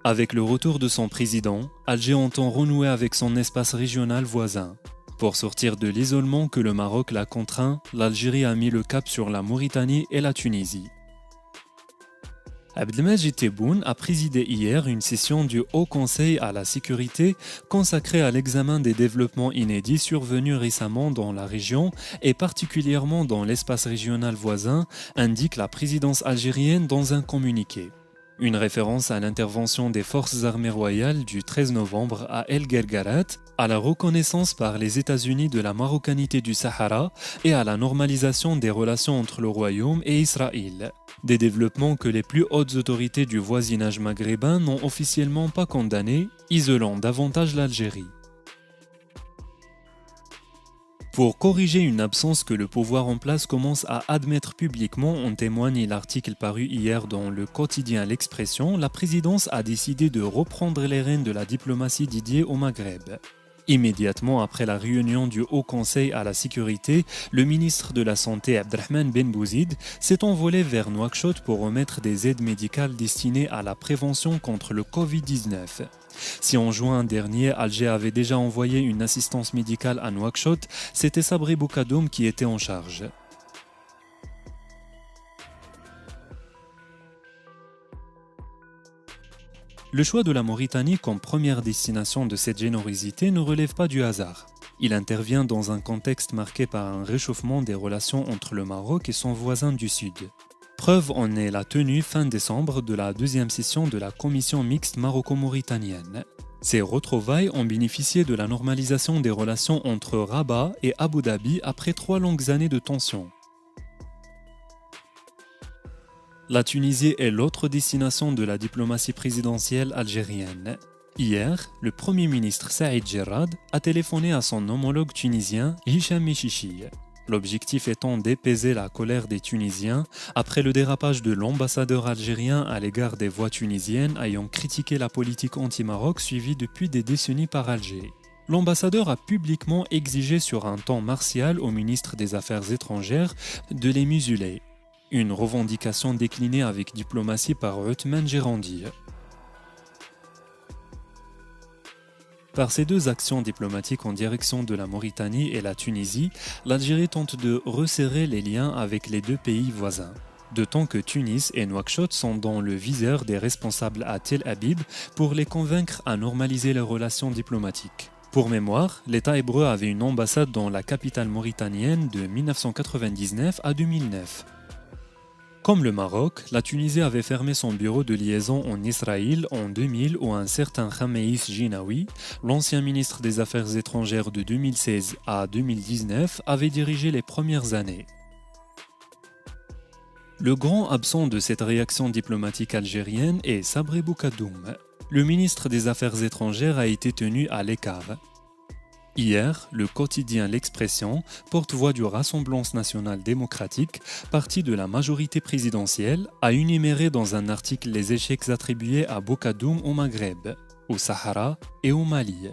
Avec le retour de son président, Alger entend renouer avec son espace régional voisin. Pour sortir de l'isolement que le Maroc l'a contraint, l'Algérie a mis le cap sur la Mauritanie et la Tunisie. Abdelmajid Tebboune a présidé hier une session du Haut Conseil à la sécurité consacrée à l'examen des développements inédits survenus récemment dans la région et particulièrement dans l'espace régional voisin, indique la présidence algérienne dans un communiqué. Une référence à l'intervention des forces armées royales du 13 novembre à El Guergarat, à la reconnaissance par les États-Unis de la marocanité du Sahara et à la normalisation des relations entre le Royaume et Israël. Des développements que les plus hautes autorités du voisinage maghrébin n'ont officiellement pas condamnés, isolant davantage l'Algérie. Pour corriger une absence que le pouvoir en place commence à admettre publiquement, en témoigne l'article paru hier dans le quotidien L'Expression, la présidence a décidé de reprendre les rênes de la diplomatie dédiée au Maghreb. Immédiatement après la réunion du Haut Conseil à la sécurité, le ministre de la Santé Abdelrahman Ben Bouzid s'est envolé vers Nouakchott pour remettre des aides médicales destinées à la prévention contre le Covid-19. Si en juin dernier, Alger avait déjà envoyé une assistance médicale à Nouakchott, c'était Sabri Boukadoum qui était en charge. Le choix de la Mauritanie comme première destination de cette générosité ne relève pas du hasard. Il intervient dans un contexte marqué par un réchauffement des relations entre le Maroc et son voisin du Sud. Preuve en est la tenue fin décembre de la deuxième session de la commission mixte maroco-mauritanienne. Ces retrouvailles ont bénéficié de la normalisation des relations entre Rabat et Abu Dhabi après 3 longues années de tensions. La Tunisie est l'autre destination de la diplomatie présidentielle algérienne. Hier, le Premier ministre Saïd Gerrad a téléphoné à son homologue tunisien Hicham Mechichi. L'objectif étant d'apaiser la colère des Tunisiens après le dérapage de l'ambassadeur algérien à l'égard des voix tunisiennes ayant critiqué la politique anti-Maroc suivie depuis des décennies par Alger. L'ambassadeur a publiquement exigé sur un ton martial au ministre des Affaires étrangères de les museler. Une revendication déclinée avec diplomatie par Othman Jerandi. Par ces deux actions diplomatiques en direction de la Mauritanie et la Tunisie, l'Algérie tente de resserrer les liens avec les deux pays voisins. D'autant que Tunis et Nouakchott sont dans le viseur des responsables à Tel Aviv pour les convaincre à normaliser les relations diplomatiques. Pour mémoire, l'État hébreu avait une ambassade dans la capitale mauritanienne de 1999 à 2009. Comme le Maroc, la Tunisie avait fermé son bureau de liaison en Israël en 2000 où un certain Khameis Jinaoui, l'ancien ministre des Affaires étrangères de 2016 à 2019, avait dirigé les premières années. Le grand absent de cette réaction diplomatique algérienne est Sabri Boukadoum. Le ministre des Affaires étrangères a été tenu à l'écart. Hier, le quotidien L'Expression, porte-voix du Rassemblement national démocratique, parti de la majorité présidentielle, a énuméré dans un article les échecs attribués à Boukadoum au Maghreb, au Sahara et au Mali.